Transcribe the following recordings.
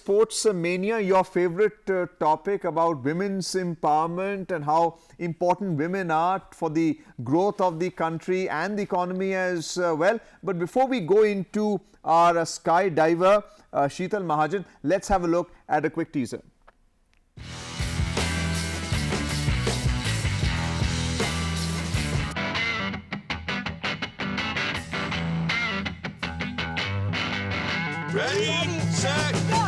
Sports Mania, your favorite topic about women's empowerment and how important women are for the growth of the country and the economy as well. But before we go into our skydiver, Sheetal Mahajan, let's have a look at a quick teaser. Ready, set, go!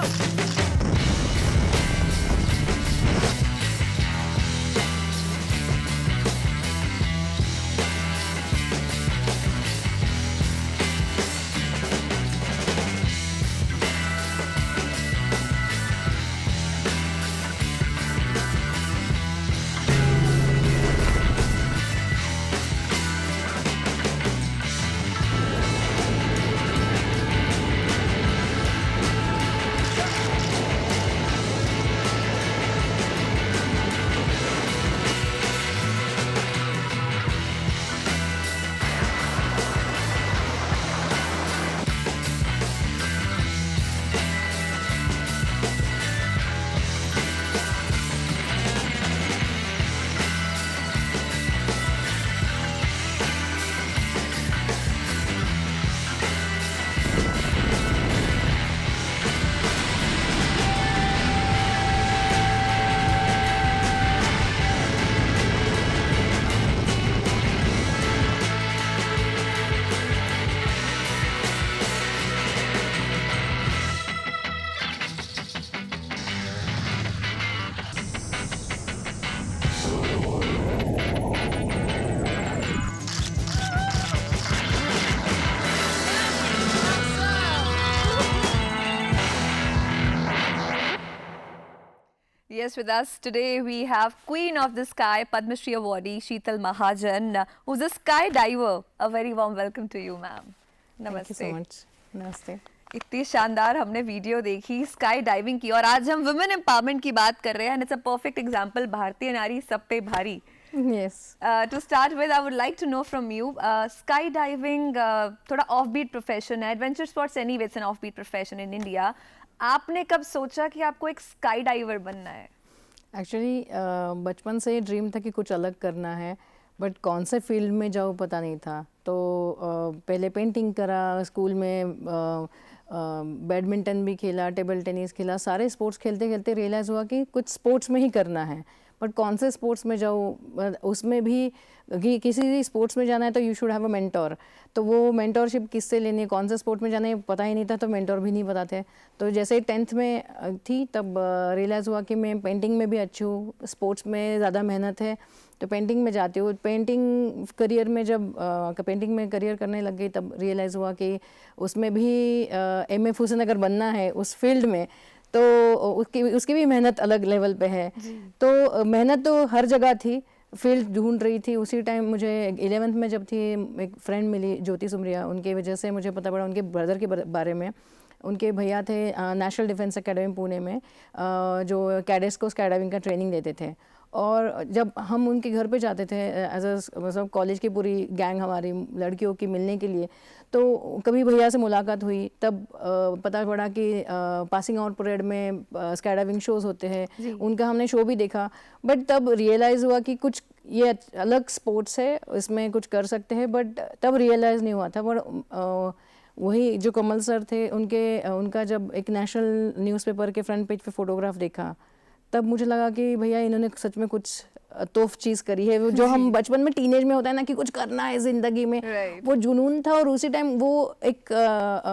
Yes, with us today we have Queen of the Sky, Padma Shri awardee Sheetal Mahajan, who's a skydiver. A very warm welcome to you, ma'am. Namaste. Thank you so much. Namaste. इतनी शानदार हमने video देखी sky diving की और आज हम women empowerment की बात कर रहे हैं and it's a perfect example भारतीय नारी सब पे भारी. Yes. To start with, I would like to know from you, skydiving थोड़ा offbeat profession है, adventure sports anyway it's an offbeat profession in India. आपने कब सोचा कि आपको एक स्काई डाइवर बनना है? एक्चुअली बचपन से ड्रीम था कि कुछ अलग करना है, बट कौन से फील्ड में जाऊँ पता नहीं था. तो पहले पेंटिंग करा, स्कूल में बैडमिंटन भी खेला, टेबल टेनिस खेला, सारे स्पोर्ट्स खेलते खेलते रियलाइज़ हुआ कि कुछ स्पोर्ट्स में ही करना है. बट कौन से स्पोर्ट्स में जाऊँ, उसमें भी कि किसी भी स्पोर्ट्स में जाना है तो you should have a mentor. तो वो मेंटोरशिप किससे लेनी है, कौन से स्पोर्ट में जाना है पता ही नहीं था, तो मेंटोर भी नहीं बताते. तो जैसे 10th में थी तब रियलाइज़ हुआ कि मैं पेंटिंग में भी अच्छी हूँ, स्पोर्ट्स में ज़्यादा मेहनत है तो पेंटिंग में जाती हूँ. पेंटिंग करियर में जब पेंटिंग में करियर करने लग गई तब रियलाइज़ हुआ कि उसमें भी M.F. हुसैन अगर बनना है उस फील्ड में तो उसकी भी मेहनत अलग लेवल पे है. तो मेहनत तो हर जगह थी, फील्ड ढूंढ रही थी. उसी टाइम मुझे 11th में जब थी एक फ्रेंड मिली ज्योति सुमरिया, उनके वजह से मुझे पता पड़ा उनके ब्रदर के बारे में. उनके भैया थे नेशनल डिफेंस एकेडमी पुणे में जो कैडेट्स को स्काई डाइविंग का ट्रेनिंग देते थे. और जब हम उनके घर पे जाते थे एज अ मतलब कॉलेज की पूरी गैंग हमारी लड़कियों की मिलने के लिए, तो कभी भैया से मुलाकात हुई तब पता पड़ा कि पासिंग आउट परेड में स्काई डाइविंग शोज़ होते हैं, उनका हमने शो भी देखा. बट तब रियलाइज़ हुआ कि कुछ ये अलग स्पोर्ट्स है, इसमें कुछ कर सकते हैं. बट तब रियलाइज़ नहीं हुआ था. बट वही जो कमल सर थे उनका जब एक नेशनल न्यूज़पेपर के फ्रंट पेज पे फोटोग्राफ देखा तब मुझे लगा कि भैया इन्होंने सच में कुछ तोफ चीज़ करी है. जो हम बचपन में टीनेज में होता है ना कि कुछ करना है ज़िंदगी में, वो जुनून था. और उसी टाइम वो एक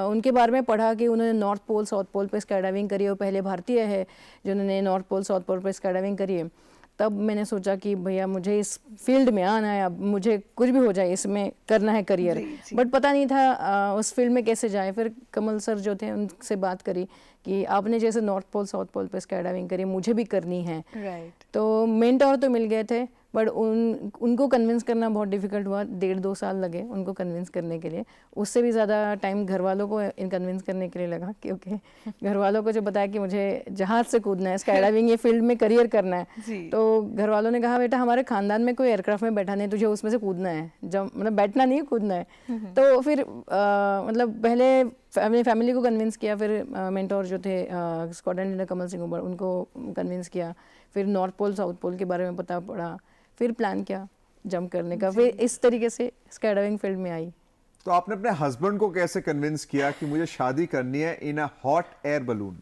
उनके बारे में पढ़ा कि उन्होंने नॉर्थ पोल साउथ पोल पे स्काई डाइविंग करी है, और पहले भारतीय है जिन्होंने नॉर्थ पोल साउथ पोल पे स्काई डाइविंग करी है. तब मैंने सोचा कि भैया मुझे इस फील्ड में आना है, अब मुझे कुछ भी हो जाए इसमें करना है करियर. बट पता नहीं था उस फील्ड में कैसे जाए. फिर कमल सर जो थे उनसे बात करी कि आपने जैसे नॉर्थ पोल साउथ पोल पे स्काई डाइविंग करी, मुझे भी करनी है. तो मेंटोर तो मिल गए थे, बट उनको कन्विंस करना बहुत डिफिकल्ट हुआ. 1.5-2 साल लगे उनको कन्विंस करने के लिए. उससे भी ज़्यादा टाइम घर वालों को कन्विंस करने के लिए लगा, क्योंकि घर वालों को जो बताया कि मुझे जहाज़ से कूदना है, स्काई डाइविंग ये फील्ड में करियर करना है, तो घर वालों ने कहा बेटा हमारे खानदान में कोई एयरक्राफ्ट में बैठा नहीं, तुझे उसमें से कूदना है. जब मतलब बैठना नहीं कूदना है. तो फिर मतलब पहले अपनी फैमिली को कन्विंस किया, फिर मेंटोर जो थे स्कॉटलैंड लीडर कमल सिंह उबर, उनको कन्विंस किया, फिर नॉर्थ पोल साउथ पोल के बारे में पता पड़ा, फिर प्लान किया जंप करने का, फिर इस तरीके से स्काई डाइविंग फील्ड में आई। तो आपने अपने हस्बैंड को कैसे कन्विंस किया कि मुझे शादी करनी है in a hot air balloon?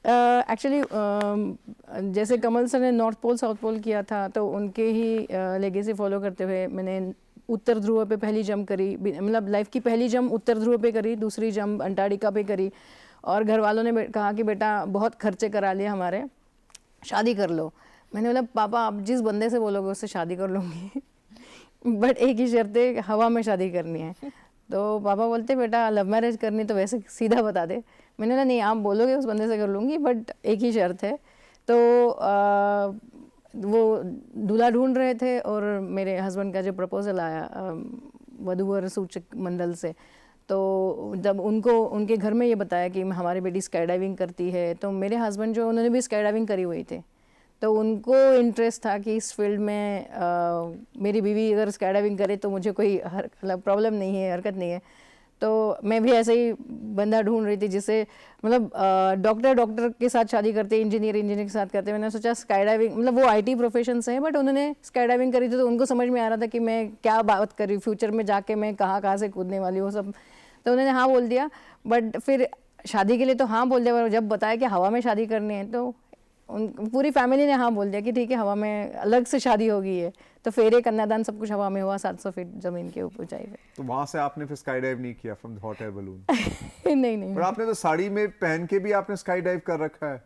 Actually जैसे कमल सर ने नॉर्थ पोल साउथ पोल किया था, तो उनके ही लेगेसी फॉलो करते हुए मैंने उत्तर ध्रुव पे पहली जंप करी, मतलब लाइफ की पहली जंप उत्तर ध्रुव पे करी, दूसरी जंप अंटार्कटिका पे करी, और घर वालों ने कहा कि बेटा बहुत खर्चे करा लिए हमारे, शादी कर लो। मैंने बोला पापा आप जिस बंदे से बोलोगे उससे शादी कर लूँगी बट एक ही शर्त है, हवा में शादी करनी है। तो पापा बोलते बेटा लव मैरिज करनी तो वैसे सीधा बता दे। मैंने बोला नहीं आप बोलोगे उस बंदे से कर लूँगी, बट एक ही शर्त है। तो वो दूल्हा ढूंढ रहे थे और मेरे हस्बैंड का जो प्रपोजल आया वधूवर सूचक मंडल से, तो जब उनको उनके घर में ये बताया कि हमारी बेटी स्काई डाइविंग करती है, तो मेरे हस्बैंड जो उन्होंने भी स्काई डाइविंग करी हुई थे, तो उनको इंटरेस्ट था कि इस फील्ड में मेरी बीवी अगर स्काई डाइविंग करे तो मुझे कोई प्रॉब्लम नहीं है, हरकत नहीं है। तो मैं भी ऐसे ही बंदा ढूंढ रही थी जिसे मतलब डॉक्टर के साथ शादी करते, इंजीनियर के साथ करते। मैंने सोचा स्काई डाइविंग, मतलब वो आईटी प्रोफेशन से है, बट उन्होंने स्काई डाइविंग करी थी, तो उनको समझ में आ रहा था कि मैं क्या बात कर रही हूँ, फ्यूचर में जाके मैं कहाँ से कूदने वाली हूँ सब। तो उन्होंने हाँ बोल दिया, बट फिर शादी के लिए तो हाँ बोल दिया, पर जब बताया कि हवा में शादी करनी है तो पूरी फैमिली ने हाँ बोल दिया कि ठीक है हवा में अलग से शादी होगी है। तो फेरे कन्यादान सब कुछ हवा में हुआ 700 फीट जमीन के ऊपर ऊंचाई पे। तो वहां से आपने फिर स्काई डाइव नहीं किया from the hot air balloon? नहीं पर आपने तो साड़ी में पहन के भी आपने स्काई डाइव कर रखा है।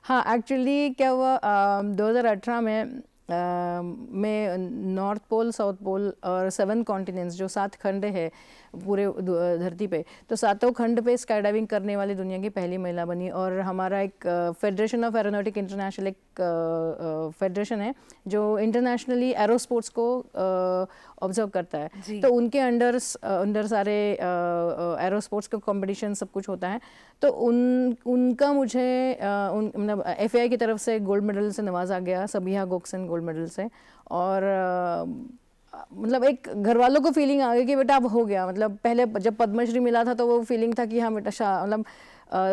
हाँ एक्चुअली क्या हुआ 2018 में मैं नॉर्थ पोल साउथ पोल और 7 कॉन्टिनेंट्स जो 7 खंड है पूरे धरती पे, तो 7 खंड पे स्काई डाइविंग करने वाली दुनिया की पहली महिला बनी। और हमारा एक फेडरेशन ऑफ एरोनॉटिक इंटरनेशनल एक फेडरेशन है जो इंटरनेशनली एरो स्पोर्ट्स को ऑब्जर्व करता है, तो उनके अंडर सारे एरो स्पोर्ट्स का कंपटीशन सब कुछ होता है। तो उनका मुझे मतलब FAI की तरफ से गोल्ड मेडल से नवाजा गया, सबिहा गोक्सन गोल्ड मेडल से। और मतलब एक घर वालों को फीलिंग आ गई कि बेटा अब हो गया, मतलब पहले जब पद्मश्री मिला था तो वो फीलिंग था कि हाँ बेटा मतलब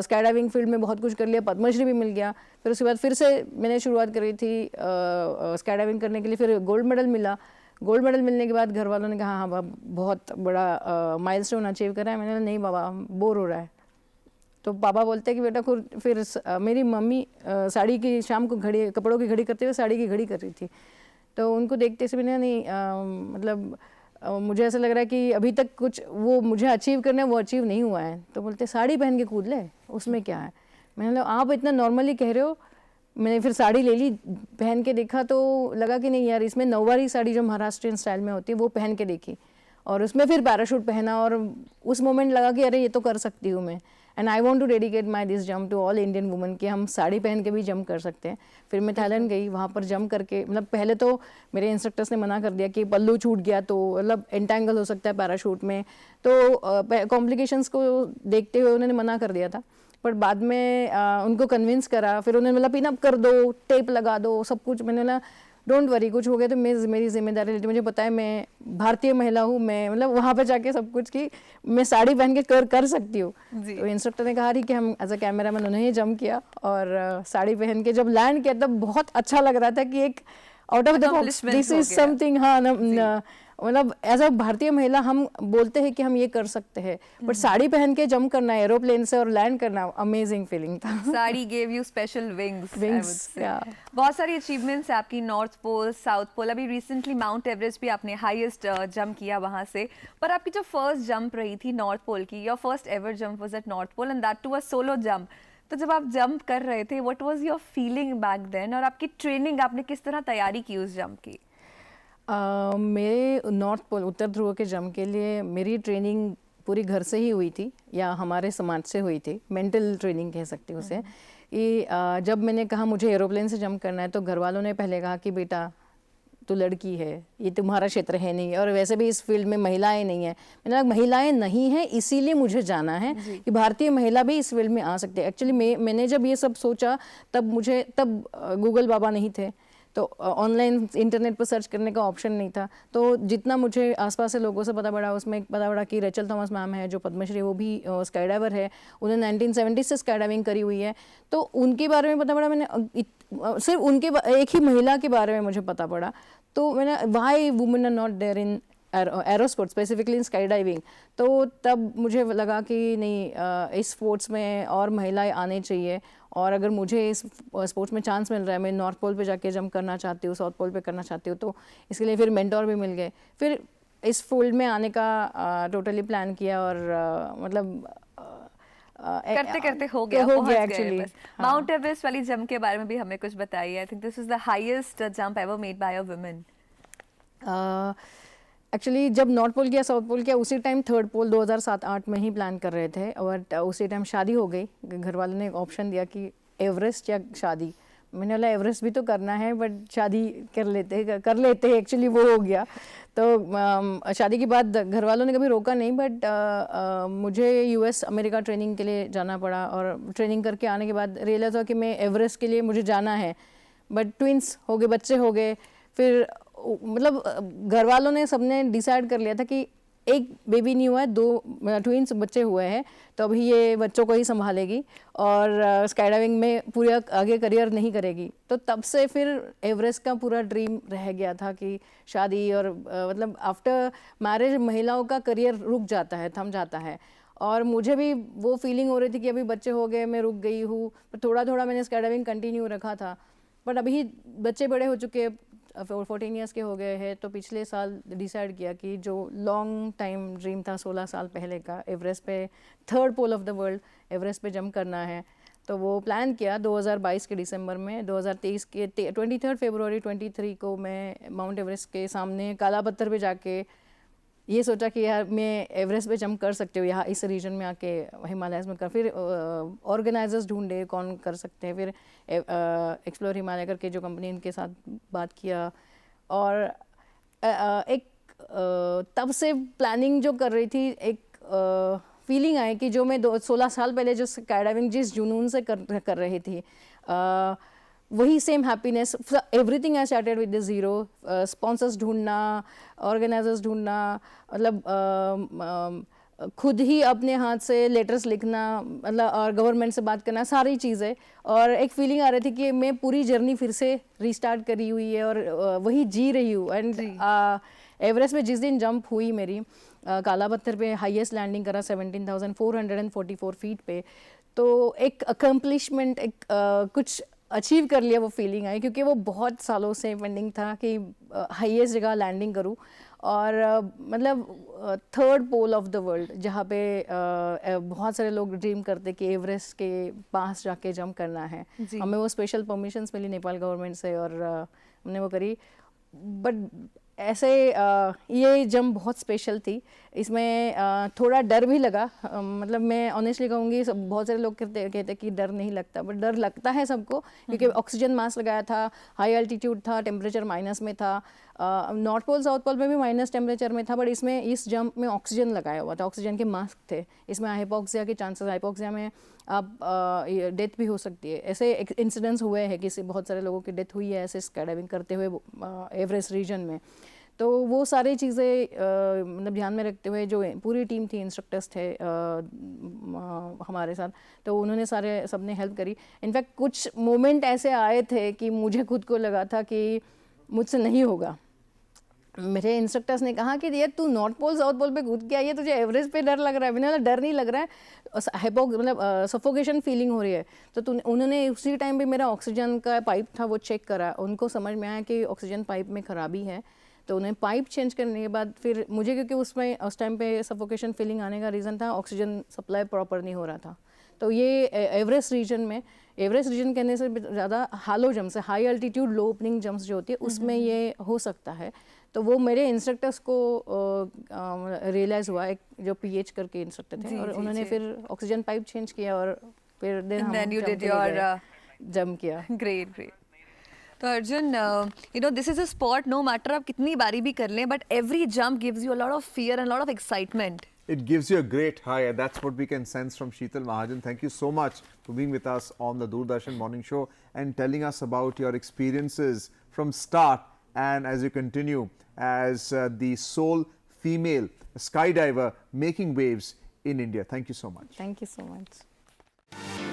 स्काई डाइविंग फील्ड में बहुत कुछ कर लिया, पद्मश्री भी मिल गया। फिर उसके बाद फिर से मैंने शुरुआत करी थी स्काई डाइविंग करने के लिए, फिर गोल्ड मेडल मिला। गोल्ड मेडल मिलने के बाद घर वालों ने कहा हाँ बाबा बहुत बड़ा माइलस्टोन अचीव करा है। मैंने कहा नहीं बाबा बोर हो रहा है। तो पापा बोलते हैं कि बेटा फिर मेरी मम्मी साड़ी की शाम को घड़ी कपड़ों की घड़ी करते हुए साड़ी की घड़ी कर रही थी, तो उनको देखते से मैंने नहीं मतलब मुझे ऐसा लग रहा है कि अभी तक कुछ वो मुझे अचीव करना है वो अचीव नहीं हुआ है। तो बोलते साड़ी पहन के कूद ले, उसमें क्या है। मैंने बोला आप इतना नॉर्मली कह रहे हो। मैंने फिर साड़ी ले ली, पहन के देखा तो लगा कि नहीं यार इसमें नौवारी साड़ी जो महाराष्ट्रियन स्टाइल में होती है वो पहन के देखी, और उसमें फिर पैराशूट पहना, और उस मोमेंट लगा कि अरे ये तो कर सकती हूँ मैं। And I want to dedicate my this jump to all Indian women कि हम साड़ी पहन के भी जंप कर सकते हैं। फिर मैं थाईलैंड गई, वहाँ पर जंप करके मतलब पहले तो मेरे इंस्ट्रक्टर्स ने मना कर दिया कि पल्लू छूट गया तो मतलब एंटेंगल हो सकता है पैराशूट में, तो कॉम्प्लिकेशंस को देखते हुए उन्होंने मना कर दिया था। पर बाद में उनको कन्विंस करा, फिर उन्होंने मतलब पिन अप कर दो, टेप लगा दो, सब कुछ। मैंने बोला डोंट वरी कुछ हो गया तो मेरी जिम्मेदारी लेती, मुझे पता है मैं भारतीय महिला हूँ, मैं मतलब वहाँ पे जाके सब कुछ की मैं साड़ी पहन के कर सकती हूँ। तो इंस्ट्रक्टर ने कहा कि हम एज अ कैमरामैन उन्होंने जंप किया, और साड़ी पहन के जब लैंड किया तब बहुत अच्छा लग रहा था कि एक out of the box this is something. हाँ मतलब एज अ भारतीय महिला हम बोलते हैं कि हम ये कर सकते हैं, बट साड़ी पहन के जंप करना एरोप्लेन से और लैंड करना अमेजिंग फीलिंग था। Sari gave you special wings. बहुत सारी अचीवमेंट्स है आपकी, नॉर्थ पोल साउथ पोल, अभी रिसेंटली माउंट एवरेस्ट भी आपने हाईएस्ट जंप किया वहां से। पर आपकी जो फर्स्ट जंप रही थी नॉर्थ पोल की, your first ever jump was at North Pole and that too a solo jump. तो जब आप जंप कर रहे थे what was your feeling back then, और आपकी ट्रेनिंग आपने किस तरह तैयारी की उस जंप की? मेरे नॉर्थ पोल उत्तर ध्रुव के जंप के लिए मेरी ट्रेनिंग पूरी घर से ही हुई थी या हमारे समाज से हुई थी, मेंटल ट्रेनिंग कह सकते हो उसे। कि जब मैंने कहा मुझे एरोप्लेन से जंप करना है तो घर वालों ने पहले कहा कि बेटा तू लड़की है, ये तुम्हारा क्षेत्र है नहीं, और वैसे भी इस फील्ड में महिलाएं नहीं है। मैंने कहा महिलाएं नहीं हैं इसीलिए मुझे जाना है कि भारतीय महिला भी इस फील्ड में आ सकती है। एक्चुअली मैंने जब ये सब सोचा तब गूगल बाबा नहीं थे, तो ऑनलाइन इंटरनेट पर सर्च करने का ऑप्शन नहीं था। तो जितना मुझे आसपास से लोगों से पता पड़ा, उसमें पता पड़ा कि रेचल थॉमस मैम है जो पद्मश्री, वो भी स्काई डाइवर है, उन्होंने 1970 से स्काई डाइविंग करी हुई है। तो उनके बारे में पता पड़ा, मैंने सिर्फ उनके एक ही महिला के बारे में मुझे पता पड़ा। तो मैंने why women are not there in aerosports, specifically in skydiving. तो तब मुझे लगा कि नहीं, इस स्पोर्ट्स में और महिलाएं आने चाहिए, और अगर मुझे इस स्पोर्ट्स में चांस मिल रहा है, मैं नॉर्थ पोल पे जाके जंप करना चाहती हूँ, साउथ पोल पे करना चाहती हूँ, तो इसके लिए फिर मेंटोर भी मिल गए। फिर इस फील्ड में आने का टोटली प्लान किया, और मतलब करते करते हो गया, पहुंच गए एक्चुअली। बस। माउंट एवरेस्ट वाली जंप के बारे में भी हमें कुछ बताइए। I think this is the highest jump ever made by a woman. Actually जब नॉर्थ पोल किया, साउथ पोल किया, उसी टाइम थर्ड पोल 2007-8 में ही प्लान कर रहे थे, और उसी टाइम शादी हो गई। घर वालों ने एक ऑप्शन दिया कि एवरेस्ट या शादी। मैंने बोला एवरेस्ट भी तो करना है, बट शादी कर लेते हैं, एक्चुअली वो हो गया। तो शादी के बाद घर वालों ने कभी रोका नहीं, बट मुझे US अमेरिका ट्रेनिंग के लिए जाना पड़ा, और ट्रेनिंग करके आने के बाद रियलाइज़ हुआ कि मैं एवरेस्ट के लिए मुझे जाना है। बट ट्विंस हो गए, बच्चे हो गए, फिर मतलब घर वालों ने सबने डिसाइड कर लिया था कि एक बेबी नहीं हुआ है, 2 ट्विंस बच्चे हुए हैं, तो अभी ये बच्चों को ही संभालेगी, और स्काई डाइविंग में पूरा आगे करियर नहीं करेगी। तो तब से फिर एवरेस्ट का पूरा ड्रीम रह गया था कि शादी, और मतलब आफ्टर मैरिज महिलाओं का करियर रुक जाता है, थम जाता है। और मुझे भी वो फीलिंग हो रही थी कि अभी बच्चे हो गए, मैं रुक गई हूँ। थोड़ा थोड़ा मैंने स्काई डाइविंग कंटिन्यू रखा था, बट अभी बच्चे बड़े हो चुके, 14 ईयर्स के हो गए हैं, तो पिछले साल डिसाइड किया कि जो लॉन्ग टाइम ड्रीम था 16 साल पहले का, एवरेस्ट पे, third pole of the world Everest पे जंप करना है। तो वो प्लान किया 2022 के दिसंबर में। 2023 के 23 फरवरी 23 को मैं माउंट एवरेस्ट के सामने काला पत्थर पे जाके ये सोचा कि यार मैं एवरेस्ट पे जंप कर सकती हूँ यहाँ इस रीजन में आके, हिमालयस में कर। फिर ऑर्गेनाइजर्स ढूंढे कौन कर सकते हैं, फिर एक्सप्लोर हिमालय करके जो कंपनी, इनके साथ बात किया, और एक तब से प्लानिंग जो कर रही थी, एक फीलिंग आई कि जो मैं 16 साल पहले जो स्काई डाइविंग जिस जुनून से कर रही थी, वही same happiness. Everything I started with the zero. Sponsors ढूंढना, ऑर्गेनाइजर्स ढूंढना, मतलब खुद ही अपने हाथ से लेटर्स लिखना, मतलब और गवर्नमेंट से बात करना, सारी चीज़ें। और एक फीलिंग आ रही थी कि मैं पूरी जर्नी फिर से रीस्टार्ट करी हुई है, और वही जी रही हूँ। एंड एवरेस्ट में जिस दिन जंप हुई मेरी, काला पत्थर पे हाईएस्ट लैंडिंग करा 17,444 फीट पे, तो एक अकम्पलिशमेंट, एक कुछ अचीव कर लिया, वो फीलिंग आई। क्योंकि वो बहुत सालों से पेंडिंग था कि हाईएस्ट जगह लैंडिंग करूं, और मतलब third pole of the world, जहाँ पे बहुत सारे लोग ड्रीम करते कि एवरेस्ट के पास जाके जंप करना है। हमें वो स्पेशल परमिशंस मिली नेपाल गवर्नमेंट से, और हमने वो करी। बट ऐसे ये जंप बहुत स्पेशल थी। इसमें थोड़ा डर भी लगा, मतलब मैं ऑनेस्टली कहूँगी, बहुत सारे लोग कहते कि डर नहीं लगता, बट डर लगता है सबको, क्योंकि ऑक्सीजन मास्क लगाया था, हाई एल्टीट्यूड था, टेम्परेचर माइनस में था। नॉर्थ पोल साउथ पोल में भी माइनस टेम्परेचर में था, बट इसमें इस जंप में ऑक्सीजन लगाया हुआ था, ऑक्सीजन के मास्क थे। इसमें हाइपोक्सिया के चांसेस, हाइपोक्सिया में आप डेथ भी हो सकती है। ऐसे इंसिडेंट्स हुए हैं कि बहुत सारे लोगों की डेथ हुई है ऐसे स्काई डाइविंग करते हुए एवरेस्ट रीजन में। तो वो सारी चीज़ें मतलब ध्यान में रखते हुए, जो पूरी टीम थी, इंस्ट्रक्टर्स थे हमारे साथ, तो उन्होंने सबने हेल्प करी। इनफैक्ट कुछ मोमेंट ऐसे आए थे कि मुझे खुद को लगा था कि मुझसे नहीं होगा। मेरे इंस्ट्रक्टर्स ने कहा कि यार तू नॉर्थ पोल साउथ पोल पे कूद के आई है, तुझे एवरेस्ट पे डर लग रहा है। मैंने बोला डर नहीं लग रहा है, मतलब सफोकेशन फीलिंग हो रही है। तो उन्होंने उसी टाइम पे मेरा ऑक्सीजन का पाइप था वो चेक करा, उनको समझ में आया कि ऑक्सीजन पाइप में खराबी है। तो उन्हें पाइप चेंज करने के बाद फिर मुझे, क्योंकि उसमें उस टाइम पे सफोकेशन फीलिंग आने का रीज़न था ऑक्सीजन सप्लाई प्रॉपर नहीं हो रहा था। तो ये एवरेस्ट रीजन कहने से ज़्यादा हालो जंप्स, हाई अल्टीट्यूड लो ओपनिंग जंप्स जो होती है, उसमें ये हो सकता है। तो वो मेरे इंस्ट्रक्टर्स को रियलाइज़ हुआ, एक जो PH करके इंस्ट्रक्टर थे, और उन्होंने फिर ऑक्सीजन पाइप चेंज किया, और फिर जंप किया। ग्रेट। तो Arjun, you know this is a sport, no matter आप कितनी बारी भी कर लें, but every jump gives you a lot of fear and lot of excitement. It gives you a great high, and that's what we can sense from Sheetal Mahajan. Thank you so much for being with us on the Doordarshan Morning Show and telling us about your experiences from start and as you continue as the sole female skydiver making waves in India. Thank you so much. Thank you so much.